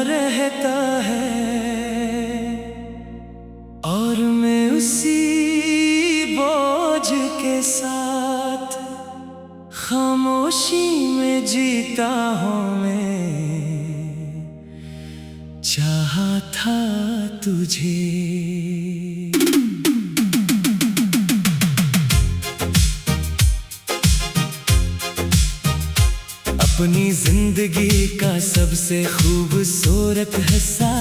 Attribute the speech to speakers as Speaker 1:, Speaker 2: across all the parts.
Speaker 1: रहता है और मैं उसी बोझ के साथ खामोशी में जीता हूँ। मैं चाहा था तुझे। अपनी जिंदगी का सबसे खूबसूरत हिस्सा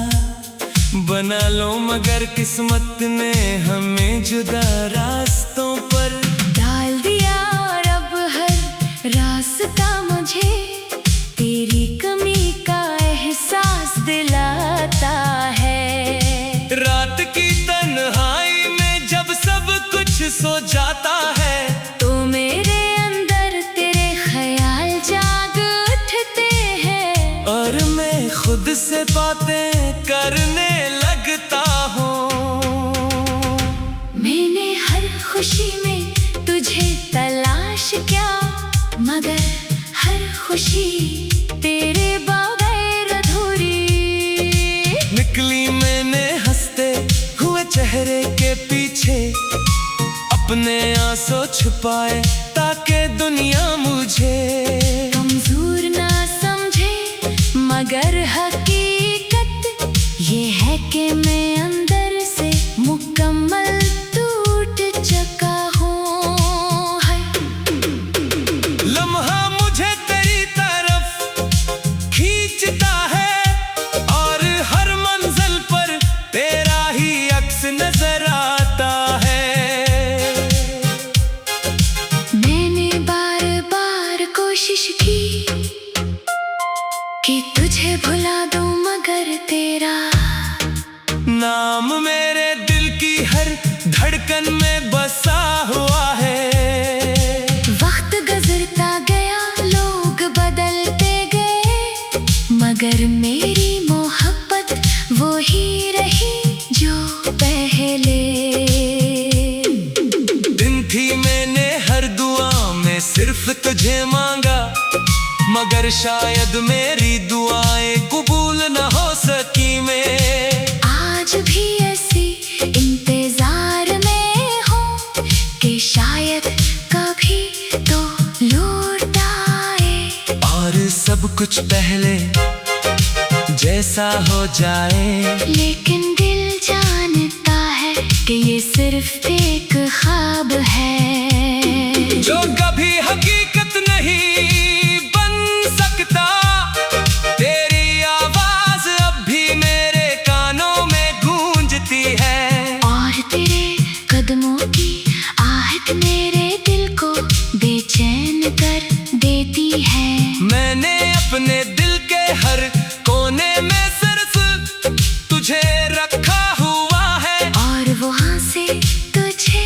Speaker 1: बना लो, मगर किस्मत ने हमें जुदा रास्तों पर
Speaker 2: डाल दिया। और अब हर रास्ता मुझे तेरी कमी का एहसास दिलाता है।
Speaker 1: रात की तन्हाई में जब सब कुछ सो जाता है
Speaker 2: तो मेरे अंदर तेरे ख्याल जाग उठते हैं
Speaker 1: और मैं खुद से बातें करने लगता हूँ।
Speaker 2: मैंने हर खुशी में तुझे तलाश किया, मगर हर खुशी तेरे बगैर अधूरी
Speaker 1: निकली। मैंने हंसते हुए चेहरे के पीछे अपने आंसू छुपाए ताकि दुनिया मुझे
Speaker 2: कमजोर ना समझे, मगर हकीकत ये है कि मैं अंदर से मुकम्मल टूट चुका हूँ।
Speaker 1: लम्हा मुझे तेरी तरफ खींचता है और हर मंजिल पर तेरा ही अक्स नजर आता है।
Speaker 2: मैंने बार बार कोशिश की कि तुझे भुला दूं, मगर तेरा
Speaker 1: नाम मेरे दिल की हर धड़कन में बसा हुआ है।
Speaker 2: वक्त गुजरता गया, लोग बदलते गए, मगर मेरी मोहब्बत वो ही रही जो पहले
Speaker 1: दिन थी। मैंने हर दुआ में सिर्फ तुझे मांगा, मगर शायद मेरी दुआएं कबूल न हो सकी। मैं
Speaker 2: आज भी ऐसी इंतजार में हूँ कि शायद कभी तो लौट आए
Speaker 1: और सब कुछ पहले जैसा हो जाए।
Speaker 2: लेकिन दिल जानता है कि ये सिर्फ एक ख्वाब है
Speaker 1: जो कभी हकीकत नहीं बन सकता। तेरी आवाज अब भी मेरे कानों में गूंजती है
Speaker 2: और तेरे कदमों की आहट मेरे दिल को बेचैन कर देती है।
Speaker 1: मैंने अपने दिल के हर कोने में सिर्फ तुझे रखा हुआ है
Speaker 2: और वहाँ से तुझे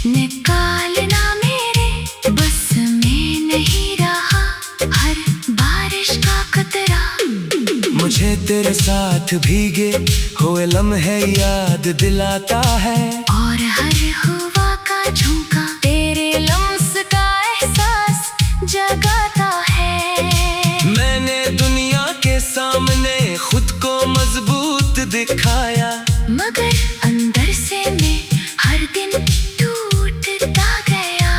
Speaker 2: निकालना मेरे बस में नहीं रहा। हर बारिश का कतरा
Speaker 1: मुझे तेरे साथ भीगे हुए लम्हे याद दिलाता है
Speaker 2: और हर हवा का झोंका तेरे लम्स का एहसास जगाता है।
Speaker 1: मैंने दुनिया के सामने खुद को मजबूत दिखाया,
Speaker 2: मगर अंदर से मैं हर दिन टूटता गया।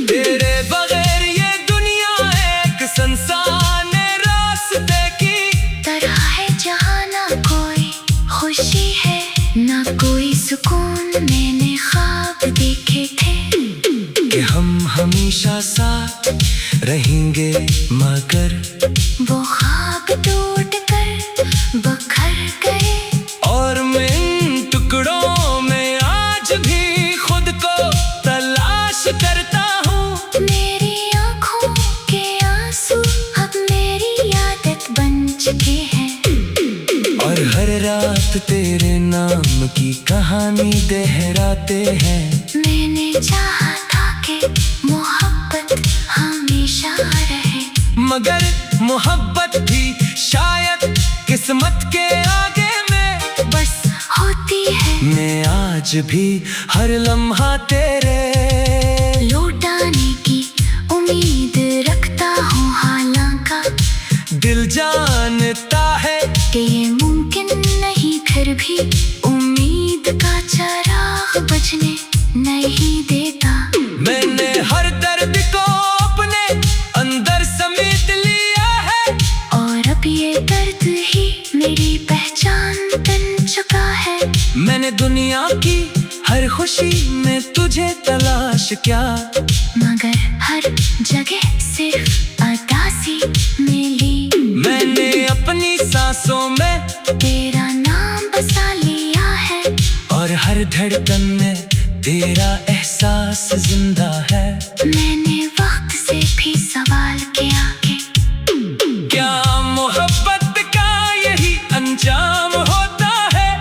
Speaker 1: तेरे बगैर ये दुनिया एक संसान रास्ते की
Speaker 2: तरह है जहाँ ना कोई खुशी है ना कोई सुकून। मैंने ख्वाब देखे थे
Speaker 1: कि हम हमेशा साथ रहेंगे, मगर
Speaker 2: वो ख्वाब टूट कर बखर गए
Speaker 1: और मैं इन टुकड़ों में आज भी खुद को तलाश करता हूँ।
Speaker 2: मेरी आँखों के आंसू अब मेरी आदत बन चुके हैं
Speaker 1: और हर रात तेरे नाम की कहानी दोहराते हैं।
Speaker 2: मैंने चाहा था कि मोहब्बत हमेशा रहे,
Speaker 1: मगर मोहब्बत भी शायद किस्मत के आगे में
Speaker 2: बस होती है।
Speaker 1: मैं आज भी हर लम्हा तेरे
Speaker 2: लौटाने की उम्मीद रखता हूँ, हालांकि
Speaker 1: दिल जानता है
Speaker 2: कि कभी उम्मीद का चिराग बुझने नहीं देता।
Speaker 1: मैंने हर दर्द को अपने अंदर समेट लिया है,
Speaker 2: और अब ये दर्द ही मेरी पहचान बन चुका है।
Speaker 1: मैंने दुनिया की हर खुशी में तुझे तलाश किया,
Speaker 2: मगर हर जगह सिर्फ उदासी मिली।
Speaker 1: मैंने अपनी सांसों में
Speaker 2: तेरा नाम बसा लिया है,
Speaker 1: और हर धड़कन में तेरा एहसास जिंदा है।
Speaker 2: मैंने वक्त से भी सवाल किया कि
Speaker 1: क्या मोहब्बत का यही अंजाम होता है,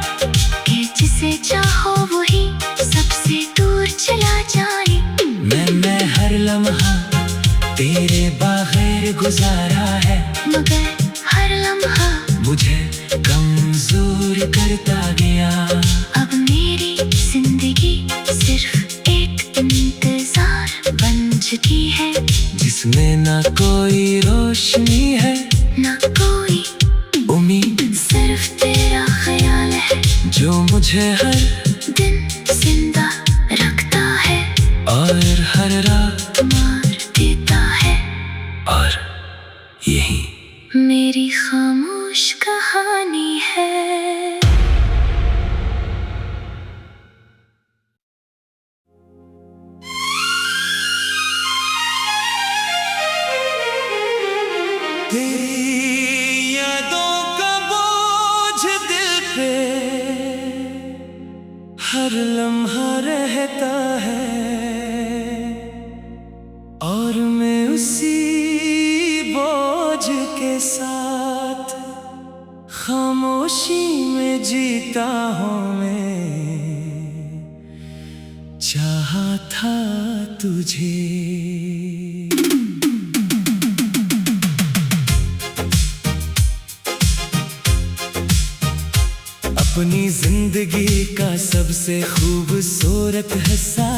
Speaker 2: कि जिसे चाहो वही सबसे दूर चला जाए।
Speaker 1: मैंने हर लम्हा तेरे बगैर गुजारा है,
Speaker 2: मगर हर लम्हा
Speaker 1: मुझे कमजोर करता गया।
Speaker 2: अब मेरी जिंदगी सिर्फ एक इंतजार बन चुकी है,
Speaker 1: जिसमें ना कोई रोशनी है
Speaker 2: ना कोई
Speaker 1: उम्मीद,
Speaker 2: सिर्फ तेरा ख्याल है
Speaker 1: जो मुझे हर
Speaker 2: दिन जिंदा रखता है
Speaker 1: और हर रात
Speaker 2: मार देता है।
Speaker 1: और यही
Speaker 2: मेरी खामोश कहानी है।
Speaker 1: तेरी यादों का बोझ दिल पे हर लम्हा रहता है, और मैं उसी बोझ के साथ खामोशी में जीता हूँ। मैं चाहा था तुझे। अपनी जिंदगी का सबसे खूबसूरत हिस्सा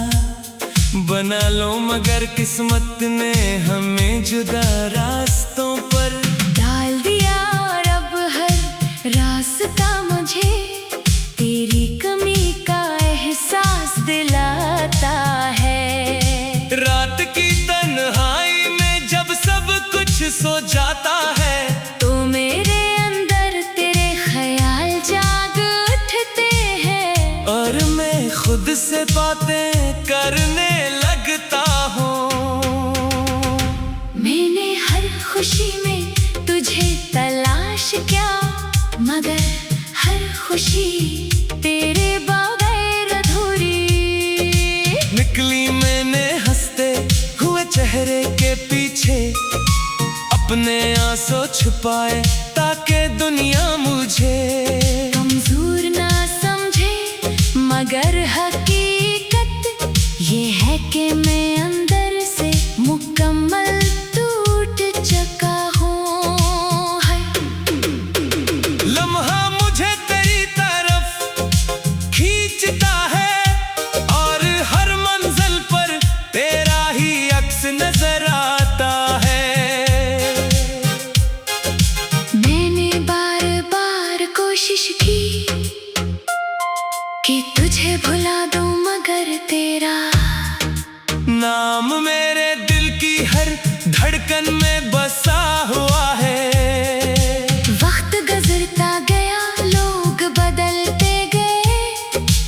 Speaker 1: बना लो, मगर किस्मत ने हमें जुदा रास्तों पर
Speaker 2: डाल दिया, और अब हर रास्ता मुझे तेरी कमी का एहसास दिलाता है।
Speaker 1: रात की तन्हाई में जब सब कुछ सो जाता है,
Speaker 2: तो मेरे अंदर तेरे ख्याल जाग उठते हैं,
Speaker 1: और मैं खुद से बातें करने लगता हूँ।
Speaker 2: मैंने हर खुशी में तुझे तलाश किया, मगर हर खुशी तेरे बगैर अधूरी
Speaker 1: निकली। मैंने हंसते हुए चेहरे के पीछे अपने आंसू छुपाए, ताकि दुनिया मुझे
Speaker 2: कमजोर ना समझे। मगर हकीकत ये है कि मैं अंदर से मुकम्मल टूट चुका हूँ।
Speaker 1: लम्हा मुझे तेरी तरफ खींचता है, और हर मंजिल पर तेरा ही अक्स नजर आता है।
Speaker 2: मैंने बार बार कोशिश की कि तुझे भुला दूं, मगर तेरा
Speaker 1: नाम मेरे दिल की हर धड़कन में बसा हुआ है।
Speaker 2: वक्त गुजरता गया, लोग बदलते गए,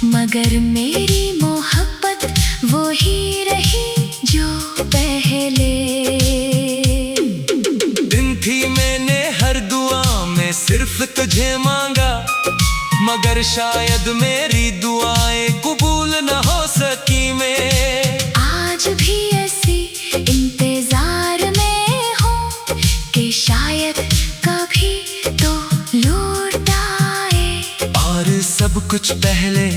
Speaker 2: मगर मेरी मोहब्बत वो ही रही जो पहले
Speaker 1: दिन थी। मैंने हर दुआ में सिर्फ तुझे मांगा, मगर शायद मेरी दुआएं कबूल न हो सकी। मैं
Speaker 2: आज भी ऐसी इंतजार में हूँ कि शायद कभी तो लौट आए,
Speaker 1: और सब कुछ पहले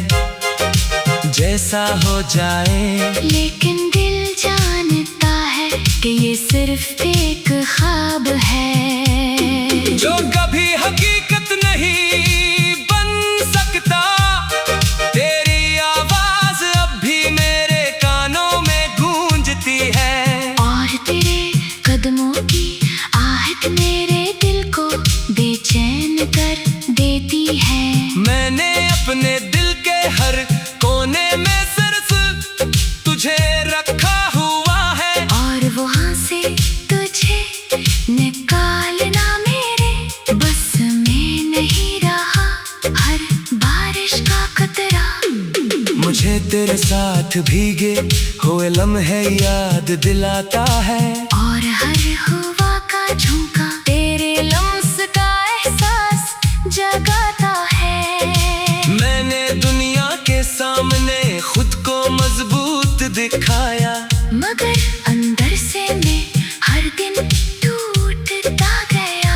Speaker 1: जैसा हो जाए।
Speaker 2: लेकिन दिल जानता है कि ये सिर्फ एक ख्वाब है,
Speaker 1: जो कभी हकीकत नहीं बन सकता। तेरी आवाज अब भी मेरे कानों में गूंजती है,
Speaker 2: और तेरे कदमों की आहट मेरे दिल को बेचैन कर देती है।
Speaker 1: मैंने अपने दिल के हर कोने में सिर्फ तुझे रखा हुआ है,
Speaker 2: और वहाँ से तुझे निकालना मेरे बस में नहीं रहा। हर बारिश का कतरा
Speaker 1: मुझे तेरे साथ भीगे हुए लम्हे याद दिलाता है,
Speaker 2: और हर हवा का झोंका तेरे लम्स का एहसास जगाता है।
Speaker 1: मैंने दुनिया के सामने खुद को मजबूत दिखाया,
Speaker 2: मगर अंदर से मैं हर दिन टूटता गया।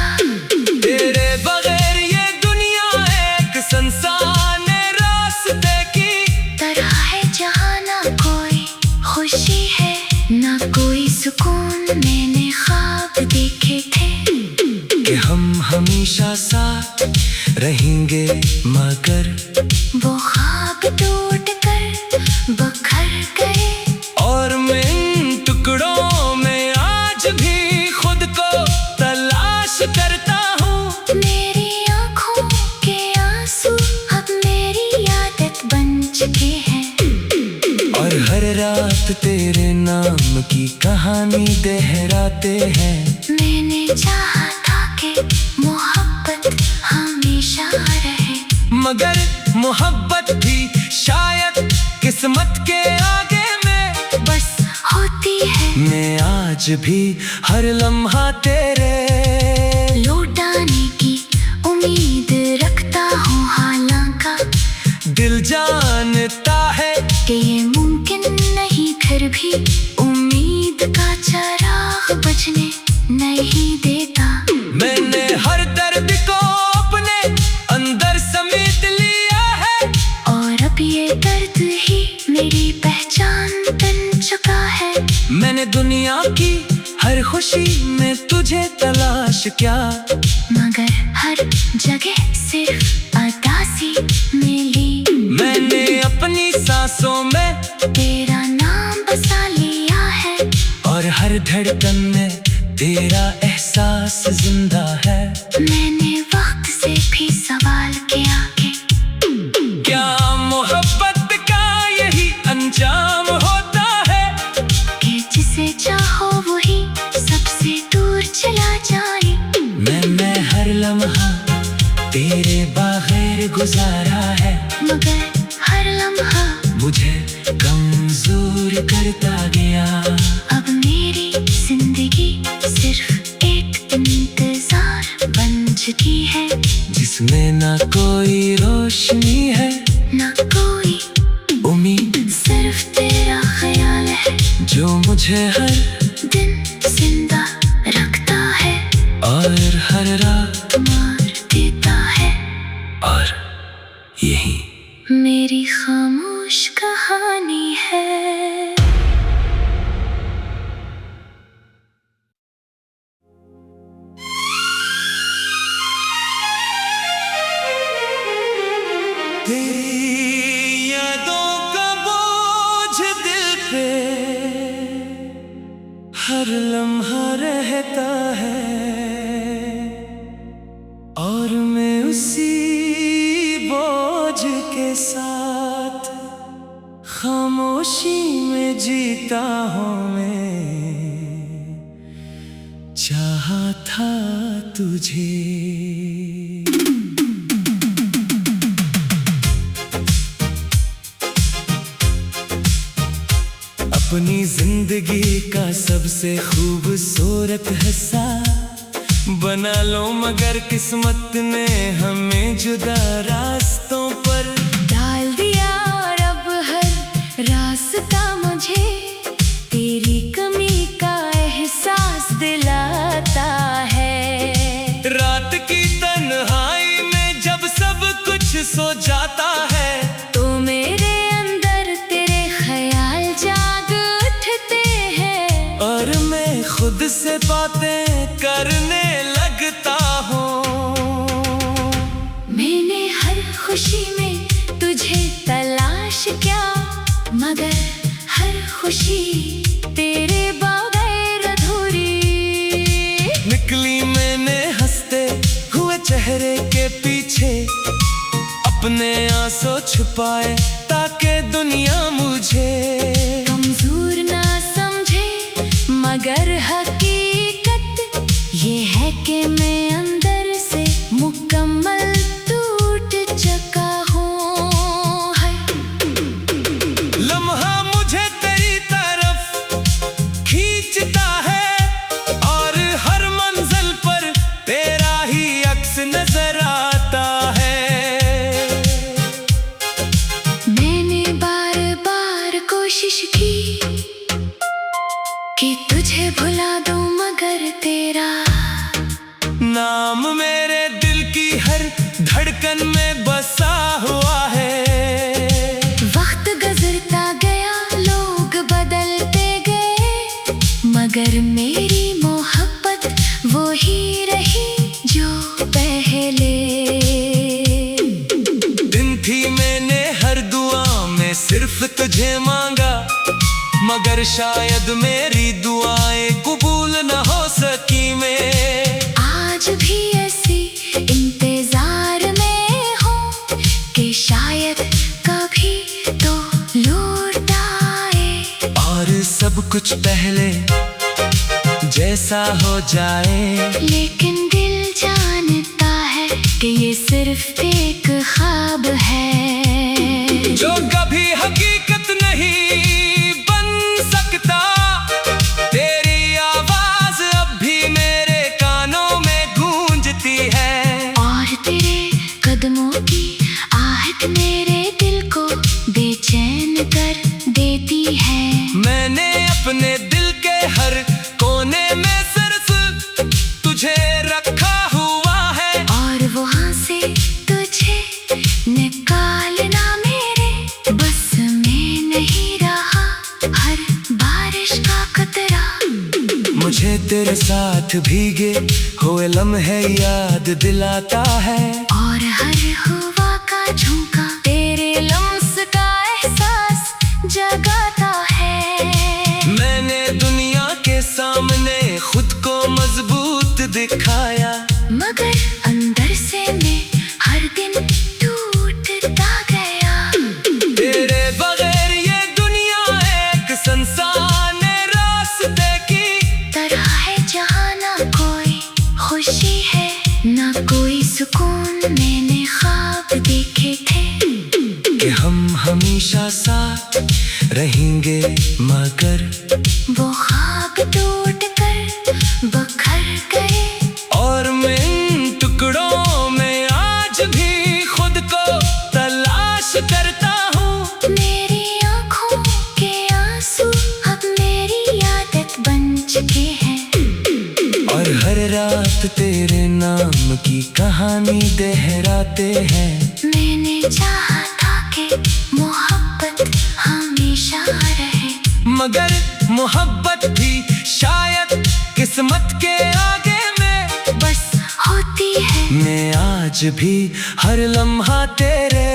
Speaker 1: तेरे बगैर ये दुनिया एक संसान रास्ते की
Speaker 2: तरह है, जहाँ ना कोई खुशी है ना कोई सुकून। मैंने ख्वाब देखे थे
Speaker 1: कि हम हमेशा साथ रहेंगे, मगर
Speaker 2: वो ख्वाब टूट कर बखर गए।
Speaker 1: और मैं इन टुकड़ों में आज भी खुद को तलाश करता हूँ।
Speaker 2: मेरी आँखों के आंसू अब मेरी आदत बन चुके हैं,
Speaker 1: और हर रात तेरे नाम की कहानी दोहराते हैं।
Speaker 2: मैंने चाहा था कि मोहब्बत हमेशा रहे,
Speaker 1: मगर मोहब्बत भी शायद किस्मत के आगे में
Speaker 2: बस होती है।
Speaker 1: मैं आज भी हर लम्हा तेरे
Speaker 2: लौटाने की उम्मीद रखता हूँ, हालांकि
Speaker 1: दिल जानता है
Speaker 2: कि ये मुमकिन नहीं, फिर भी उम्मीद का चिराग बुझने नहीं देता।
Speaker 1: मैंने हर दर्द को अपने अंदर समेट लिया है,
Speaker 2: और अब ये दर्द ही मेरी पहचान बन चुका है।
Speaker 1: मैंने दुनिया की हर खुशी में तुझे तलाश किया,
Speaker 2: मगर हर जगह सिर्फ उदासी मिली।
Speaker 1: मैंने अपनी सांसों में
Speaker 2: तेरा नाम बसा लिया है,
Speaker 1: और हर धड़कन में तेरा एहसास जिंदा है।
Speaker 2: मैंने वक्त से भी सवाल किया कि
Speaker 1: क्या मोहब्बत का यही अंजाम होता है,
Speaker 2: कि जिसे चाहो वही सबसे दूर चला जाए।
Speaker 1: मैंने हर लम्हा तेरे बगैर गुजारा है,
Speaker 2: मगर हर लम्हा
Speaker 1: मुझे कमजोर करता गया।
Speaker 2: अब मेरी जिंदगी सिर्फ एक इंतजार बन चुकी है,
Speaker 1: जिसमें ना कोई रोशनी है
Speaker 2: ना कोई
Speaker 1: उम्मीद,
Speaker 2: सिर्फ तेरा ख्याल है
Speaker 1: जो मुझे हर
Speaker 2: दिन जिंदा रखता है
Speaker 1: और हर रात
Speaker 2: मार देता है।
Speaker 1: और यही
Speaker 2: मेरी खामोश कहानी है।
Speaker 1: तेरी यादों का बोझ दिल पे हर लम्हा रहता है, और मैं उसी बोझ के साथ खामोशी में जीता हूँ। मैं चाहा था तुझे, अपनी जिंदगी का सबसे खूबसूरत हिस्सा बना लो, मगर किस्मत ने हमें जुदा रास्तों पर
Speaker 2: डाल दिया। और अब हर रास्ता मुझे तेरी कमी का एहसास दिलाता है।
Speaker 1: रात की तन्हाई में जब सब कुछ सो जाता है,
Speaker 2: तो मेरे अंदर तेरे ख्याल जाग उठते हैं,
Speaker 1: और मैं खुद से बातें करने लगता हूँ।
Speaker 2: मैंने हर खुशी में तुझे तलाश किया, मगर हर खुशी तेरे बगैर अधूरी
Speaker 1: निकली मैंने हंसते हुए चेहरे के पीछे अपने आंसू छुपाए ताकि दुनिया मुझे
Speaker 2: कमजोर ना समझे, मगर हकीकत ये है कि मैं अंदर से मुकम्मल टूट चुका हूँ।
Speaker 1: लम्हा मुझे तेरी तरफ खींचता है और हर मंजिल पर तेरा ही अक्स नजर आता है।
Speaker 2: मैंने बार बार कोशिश की कि तुझे भुला दूं, मगर तेरा
Speaker 1: नाम मेरे दिल की हर धड़कन में बसा हुआ है।
Speaker 2: वक्त गुजरता गया, लोग बदलते गए, मगर मेरी मोहब्बत वो ही रही जो पहले।
Speaker 1: दिन थी मैंने हर दुआ में सिर्फ तुझे मांगा, मगर शायद मेरी दुआएं कबूल न हो सकी मैं।
Speaker 2: आज भी ऐसी इंतजार में हूँ कि शायद कभी तो लौट आए
Speaker 1: और सब कुछ पहले जैसा हो जाए।
Speaker 2: लेकिन दिल जानता है कि ये सिर्फ एक ख्वाब है
Speaker 1: जो कभी हकीकत नहीं बन सकता। तेरी आवाज अब भी मेरे कानों में गूंजती है
Speaker 2: और तेरे कदमों की आहट मेरे दिल को बेचैन कर देती है।
Speaker 1: मैंने अपने दिल के हर कोने में सिर्फ तुझे रखा हुआ है
Speaker 2: और वहाँ से तुझे निकालना मेरे बस में नहीं रहा। हर बारिश का कतरा
Speaker 1: मुझे तेरे साथ भीगे हुए लम्हे याद दिलाता है
Speaker 2: और हर हवा का झोंका तेरे लम्स का एहसास जगाता है।
Speaker 1: मैंने दुनिया के सामने खुद को मजबूत दिखाया,
Speaker 2: मगर अंदर से मैं हर दिन टूटता गया।
Speaker 1: तेरे बगैर ये दुनिया एक संसान रास्ते की
Speaker 2: तरह है जहाँ ना कोई खुशी है ना कोई सुकून। मैंने ख्वाब देखे थे
Speaker 1: कि हम हमेशा साथ रहेंगे, मगर
Speaker 2: वो ख्वाब टूट कर बखर गए।
Speaker 1: और मैं इन टुकड़ों में आज भी खुद को तलाश करता हूँ।
Speaker 2: मेरी आँखों के आंसू अब मेरी आदत बन चुके हैं
Speaker 1: और हर रात तेरे नाम की कहानी दोहराते हैं।
Speaker 2: मैंने चाहा था कि मोहब्बत हमेशा रहे,
Speaker 1: मगर मोहब्बत भी शायद किस्मत के आगे में
Speaker 2: बस होती है।
Speaker 1: मैं आज भी हर लम्हा तेरे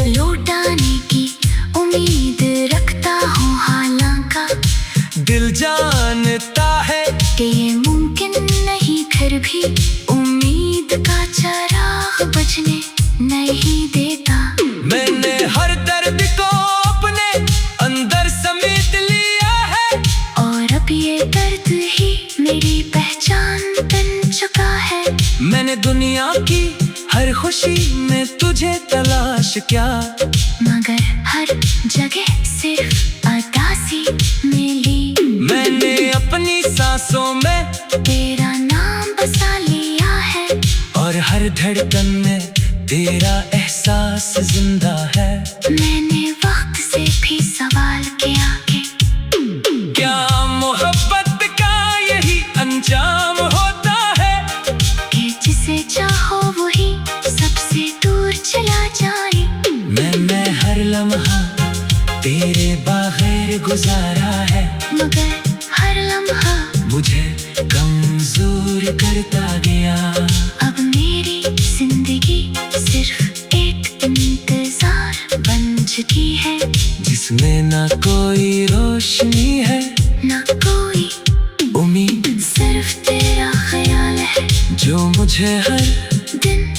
Speaker 2: लौटाने की उम्मीद रखता हूँ, हालांकि
Speaker 1: दिल जानता है
Speaker 2: कि ये मुमकिन नहीं, फिर भी उम्मीद का चराग बुझने नहीं देता।
Speaker 1: मैंने हर दर्द को अपने अंदर समेट लिया है
Speaker 2: और अब ये दर्द ही मेरी पहचान बन चुका है।
Speaker 1: मैंने दुनिया की हर खुशी में तुझे तलाश किया,
Speaker 2: मगर हर जगह सिर्फ अदासी मिली।
Speaker 1: मैंने अपनी सांसों में
Speaker 2: तेरा नाम बसा लिया है
Speaker 1: और हर धड़कन में तेरा एहसास जिंदा है।
Speaker 2: मैंने वक्त से भी सवाल किया कि
Speaker 1: क्या मोहब्बत का यही अंजाम होता है
Speaker 2: कि जिसे चाहो वही सबसे दूर चला जाए।
Speaker 1: मैंने हर लम्हा तेरे बगैर गुजारा है,
Speaker 2: मगर हर लम्हा
Speaker 1: मुझे कमजोर करता गया।
Speaker 2: अब मेरी जिंदगी सिर्फ एक इंतजार बन चुकी है
Speaker 1: जिसमें ना कोई रोशनी है
Speaker 2: ना कोई
Speaker 1: उम्मीद,
Speaker 2: सिर्फ तेरा ख्याल है
Speaker 1: जो मुझे हर
Speaker 2: दिन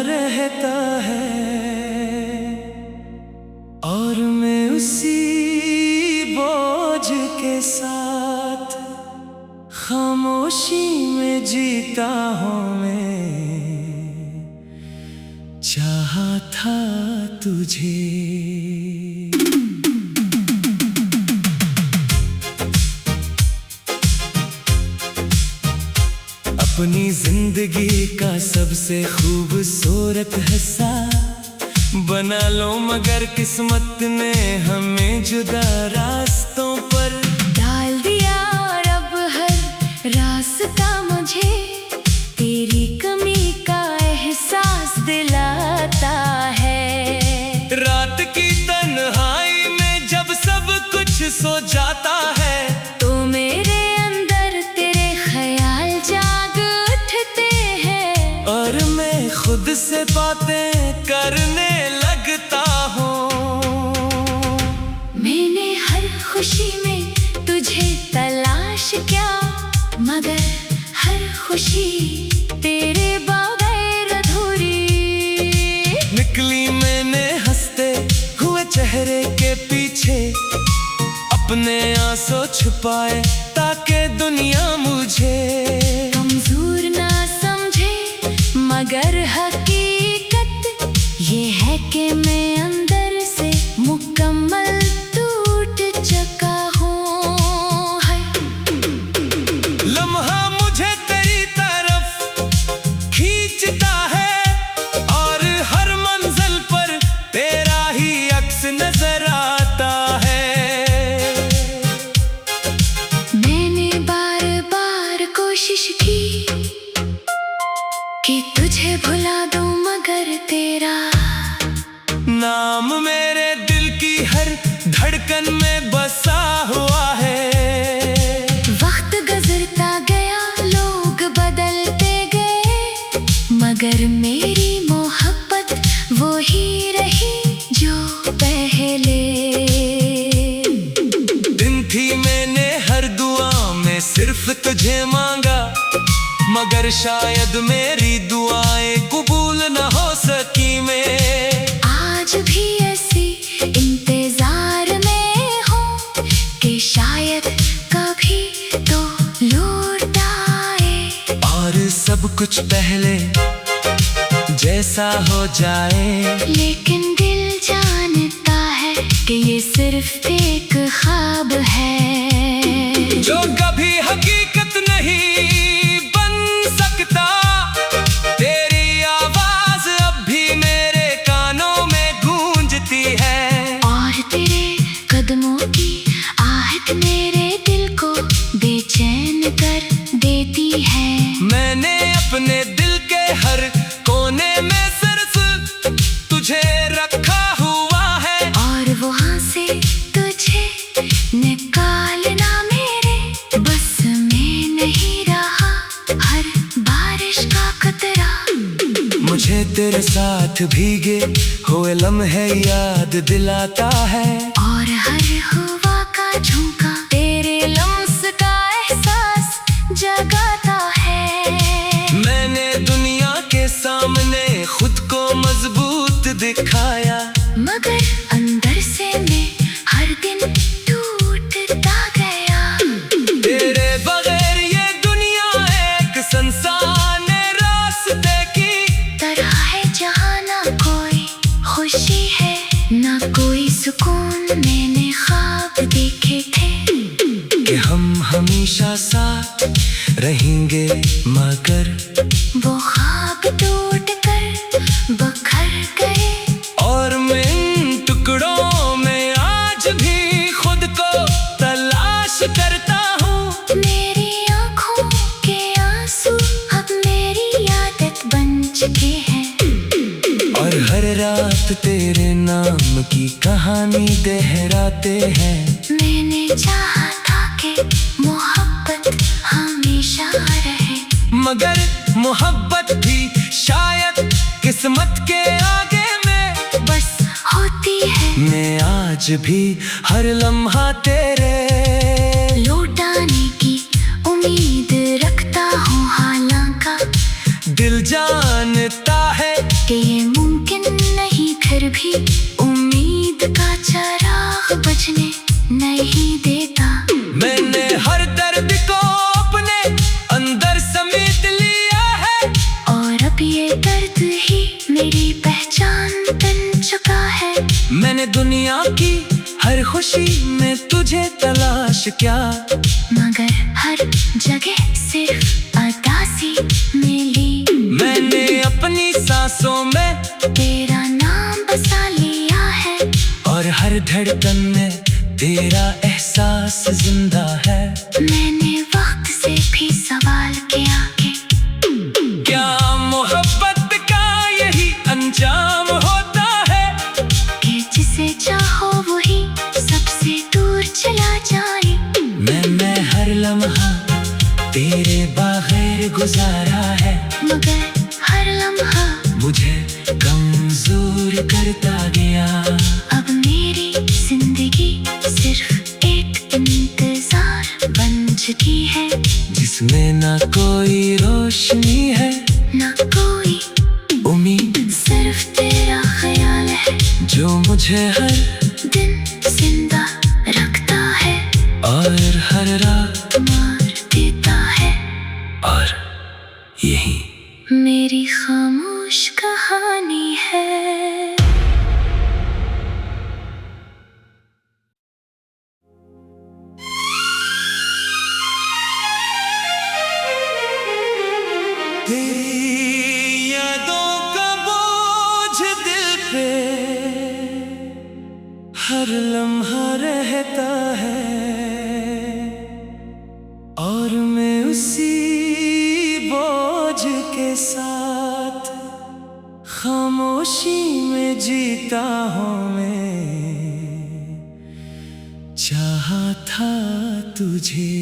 Speaker 1: रहता है और मैं उसी बोझ के साथ खामोशी में जीता हूँ। मैं चाहा था तुझे। अपनी जिंदगी का सबसे खूबसूरत हिस्सा बना लो, मगर किस्मत ने हमें जुदा रास्तों पर
Speaker 2: डाल दिया। और अब हर रास्ता मुझे तेरी कमी का एहसास दिलाता है।
Speaker 1: रात की तन्हाई में जब सब कुछ सो जाता है,
Speaker 2: तो मेरे अंदर तेरे ख्याल जाग उठते हैं
Speaker 1: और मैं खुद से बातें करने लगता हूँ।
Speaker 2: मैंने हर खुशी में तुझे तलाश किया, मगर हर खुशी तेरे बगैर अधूरी
Speaker 1: निकली। मैंने हंसते हुए चेहरे के पीछे अपने आंसू छुपाए, ताकि दुनिया मुझे
Speaker 2: कमजोर ना समझे। मगर हकीकत ये है कि मैं अंदर से मुकम्मल टूट चुका हूँ।
Speaker 1: लम्हा मुझे तेरी तरफ खींचता है और हर मंजिल पर तेरा ही अक्स नजर आता है।
Speaker 2: मैंने बार बार कोशिश की कि तुझे भुला दूं, मगर तेरा
Speaker 1: नाम मेरे दिल की हर धड़कन में बसा हुआ है।
Speaker 2: वक्त गुजरता गया, लोग बदलते गए, मगर मेरी मोहब्बत वो ही रही जो पहले
Speaker 1: दिन थी। मैंने हर दुआ में सिर्फ तुझे मांगा, मगर शायद मेरी दुआएं कबूल न हो सकी। मैं
Speaker 2: आज भी ऐसी इंतजार में हूँ कि शायद कभी तो लौट आए
Speaker 1: और सब कुछ पहले जैसा हो जाए।
Speaker 2: लेकिन दिल जानता है कि ये सिर्फ एक ख्वाब है
Speaker 1: जो कभी हकीकत नहीं बन सकता। तेरी आवाज अब भी मेरे कानों में गूंजती है
Speaker 2: और तेरे कदमों की आहट मेरे दिल को बेचैन कर देती है।
Speaker 1: मैंने अपने दिल के हर कोने में सिर्फ तुझे रखा हुआ है
Speaker 2: और वहाँ से तुझे निकालना मेरे बस में नहीं रहा। हर बारिश का कतरा
Speaker 1: मुझे तेरे साथ भीगे हुए लम्हे याद दिलाता है
Speaker 2: और हर हवा का झोंका तेरे लम्स का एहसास जगाता है।
Speaker 1: मैंने दुनिया के सामने खुद को मजबूत दिखाया,
Speaker 2: मगर अंदर से मैं हर दिन टूटता गया।
Speaker 1: तेरे बगैर ये दुनिया एक संसान रास्ते की
Speaker 2: तरह है जहाँ ना कोई खुशी है ना कोई सुकून। मैंने ख्वाब देखे थे
Speaker 1: कि हम हमेशा साथ रहेंगे, मगर
Speaker 2: वो ख्वाब टूट कर बखर गए।
Speaker 1: और मैं इन टुकड़ों में आज भी खुद को तलाश करता हूँ।
Speaker 2: मेरी आँखों के आंसू अब मेरी आदत बन चुके हैं
Speaker 1: और हर रात तेरे नाम की कहानी दोहराते हैं।
Speaker 2: मैंने चाहा था कि मोहब्बत हमेशा रहे,
Speaker 1: मगर मोहब्बत भी शायद किस्मत के आगे में
Speaker 2: बस होती है।
Speaker 1: मैं आज भी हर लम्हा तेरे
Speaker 2: लौटाने की उम्मीद रखता हूँ। हालांकि
Speaker 1: दिल जानता है
Speaker 2: कि ये मुमकिन नहीं, फिर भी उम्मीद का चिराग बुझने नहीं देता।
Speaker 1: मैंने हर दर्द को अपने अंदर समेट लिया है,
Speaker 2: और अब ये दर्द ही मेरी पहचान बन चुका है।
Speaker 1: मैंने दुनिया की हर खुशी में तुझे तलाश किया,
Speaker 2: मगर हर जगह सिर्फ उदासी मिली।
Speaker 1: मैंने अपनी सांसों में
Speaker 2: तेरा नाम बसा लिया है,
Speaker 1: और हर धड़कन में तेरा एहसास जिंदा है।
Speaker 2: मैंने वक्त से भी सवाल किया कि
Speaker 1: क्या मोहब्बत का यही अंजाम होता है,
Speaker 2: कि जिसे चाहो वही सबसे दूर चला जाए।
Speaker 1: मैंने हर लम्हा तेरे बगैर गुजारा है,
Speaker 2: मगर हर लम्हा
Speaker 1: मुझे कमजोर करता गया।
Speaker 2: अब मेरी जिंदगी सिर्फ एक इंतजार बन चुकी है,
Speaker 1: जिसमें ना कोई रोशनी है
Speaker 2: ना कोई
Speaker 1: उम्मीद,
Speaker 2: सिर्फ तेरा ख्याल है
Speaker 1: जो मुझे हर
Speaker 2: दिन जिंदा रखता है
Speaker 1: और हर रात
Speaker 2: मार देता है।
Speaker 1: और यही
Speaker 2: मेरी खामोश कहानी है।
Speaker 1: तेरी यादों का बोझ दिल पे हर लम्हा रहता है, और मैं उसी बोझ के साथ खामोशी में जीता हूँ। मैं चाहा था तुझे,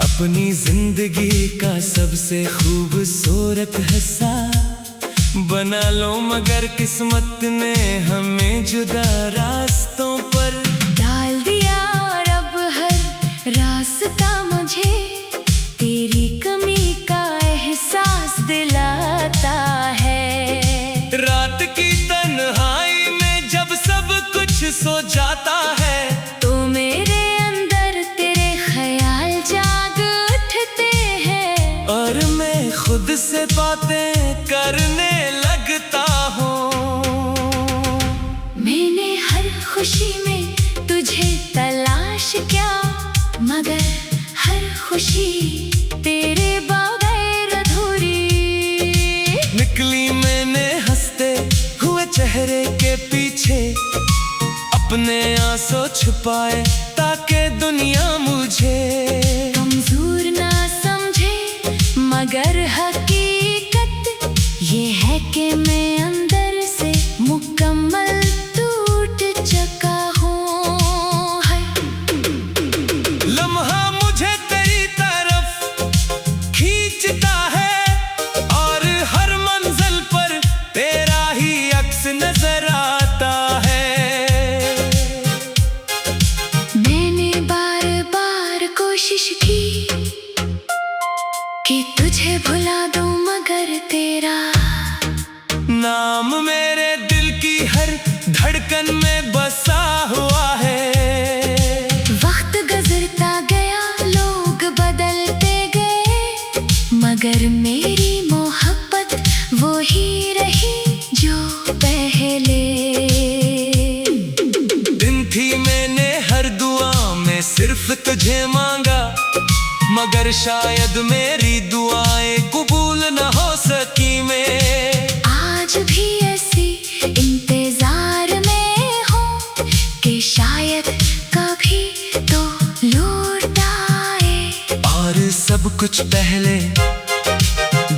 Speaker 1: अपनी जिंदगी का सबसे खूबसूरत हिस्सा बना लो, मगर किस्मत ने हमें जुदा रास्तों पर
Speaker 2: डाल दिया। और अब हर रास्ता मुझे तेरी कमी का एहसास दिलाता है।
Speaker 1: रात की तन्हाई में जब सब कुछ सो जाता है,
Speaker 2: तो मेरे अंदर तेरे ख्याल जाग उठते हैं,
Speaker 1: और मैं खुद से बातें करने लगता हूँ।
Speaker 2: मैंने हर खुशी में तुझे तलाश किया, मगर हर खुशी तेरे बगैर अधूरी
Speaker 1: निकली। मैंने हंसते हुए चेहरे के पीछे अपने आंसू छुपाए, ताकि दुनिया मुझे
Speaker 2: कमजोर ना समझे, मगर हकीकत ये है कि मैं अंदर से मुकम्मल टूट चुका हूँ।
Speaker 1: लम्हा मुझे तेरी तरफ खींचता है, और हर मंजिल पर तेरा ही अक्स नजर आता है।
Speaker 2: मैंने बार बार कोशिश की कि तुझे भुला दूं, मगर तेरा
Speaker 1: नाम मेरे दिल की हर धड़कन में बसा हुआ है।
Speaker 2: वक्त गुजरता गया, लोग बदलते गए, मगर मेरी मोहब्बत वो ही रही जो पहले
Speaker 1: दिन थी। मैंने हर दुआ में सिर्फ तुझे मांगा, मगर शायद मेरी दुआएं कबूल न हो सकी। मैं
Speaker 2: आज भी ऐसी इंतजार में हूँ कि शायद कभी तो लौट आए,
Speaker 1: और सब कुछ पहले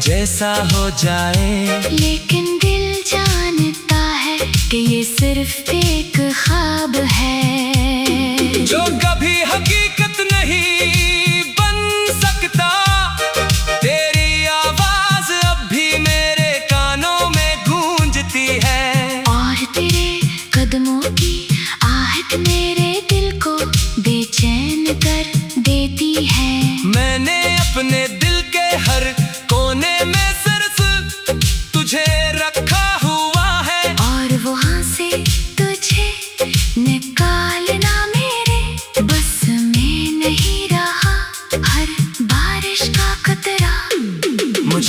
Speaker 1: जैसा हो जाए।
Speaker 2: लेकिन दिल जानता है कि ये सिर्फ एक ख्वाब है,
Speaker 1: जो कभी हकीकत नहीं बन सकता। तेरी आवाज अब भी मेरे कानों में गूंजती है,
Speaker 2: और तेरे कदमों की आहट मेरे दिल को बेचैन कर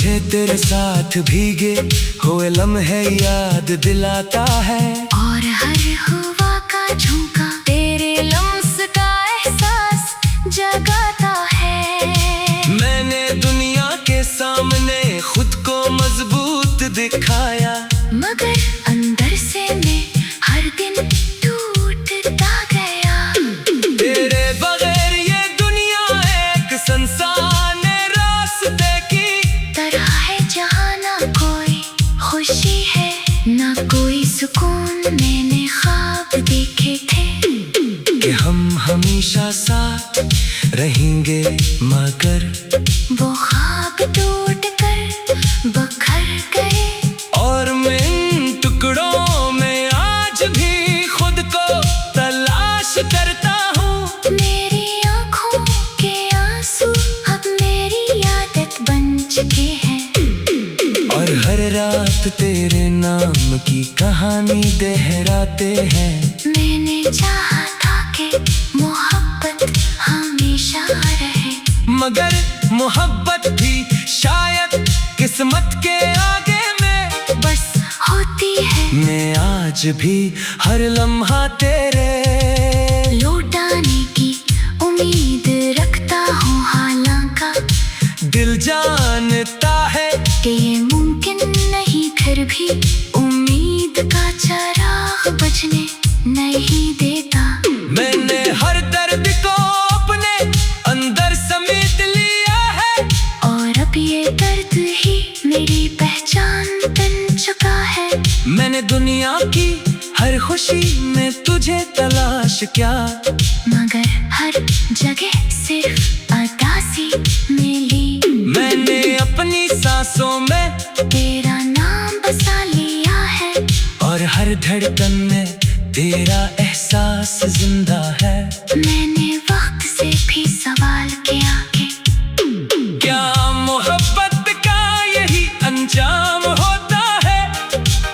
Speaker 1: मुझे तेरे साथ भीगे हुए लम्हे याद दिलाता है।
Speaker 2: और हर हवा का झोंका तेरे लम्स का एहसास जगाता है।
Speaker 1: मैंने दुनिया के सामने खुद को मजबूत दिखाया,
Speaker 2: मगर अंदर से मैं हर दिन टूटता गया।
Speaker 1: तेरे बगैर ये दुनिया एक संसान रास्ते की
Speaker 2: तरह है, जहाँ ना कोई खुशी है ना कोई सुकून। मैंने ख्वाब देखे थे
Speaker 1: कि हम हमेशा साथ रहेंगे, मगर
Speaker 2: वो ख्वाब टूट कर बखर गए।
Speaker 1: और मैं इन टुकड़ों में आज भी खुद को तलाश करता हूँ।
Speaker 2: मेरी आँखों के आंसू अब मेरी आदत बन चुके हैं।
Speaker 1: और हर रात तेरे नाम की कहानी दोहराते हैं।
Speaker 2: मैंने चाहा था कि मोहब्बत हमेशा रहे,
Speaker 1: मगर मोहब्बत भी शायद किस्मत के आगे में
Speaker 2: बस होती है।
Speaker 1: मैं आज भी हर लम्हा तेरे
Speaker 2: लौटाने की उम्मीद रखता हूँ, हालांकि
Speaker 1: दिल जानता है
Speaker 2: कि ये मुमकिन नहीं, फिर भी उम्मीद का चिराग बुझने नहीं देता।
Speaker 1: मैंने हर दर्द को अपने अंदर समेट लिया है।
Speaker 2: और अब ये दर्द ही मेरी पहचान बन चुका है।
Speaker 1: मैंने दुनिया की हर खुशी में तुझे तलाश किया,
Speaker 2: मगर हर जगह सिर्फ अदासी मिली।
Speaker 1: मैंने अपनी सांसों में
Speaker 2: तेरा नाम बसा लिया है,
Speaker 1: और हर धड़कन में तेरा एहसास जिंदा है।
Speaker 2: मैंने वक्त से भी सवाल किया कि
Speaker 1: क्या मोहब्बत का यही अंजाम होता है,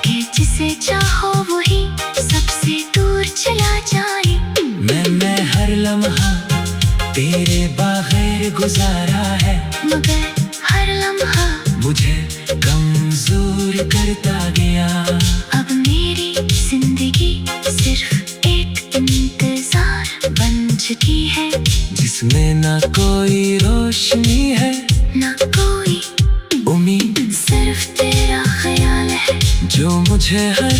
Speaker 2: कि जिसे चाहो वही सबसे दूर चला जाए।
Speaker 1: मैंने हर लम्हा तेरे बगैर गुजारा है,
Speaker 2: मगर हर लम्हा
Speaker 1: मुझे कमजोर करता गया।
Speaker 2: अब मेरी जिंदगी सिर्फ एक इंतजार बन चुकी है,
Speaker 1: जिसमें ना कोई रोशनी है
Speaker 2: ना कोई
Speaker 1: उम्मीद,
Speaker 2: सिर्फ तेरा ख्याल है
Speaker 1: जो मुझे हर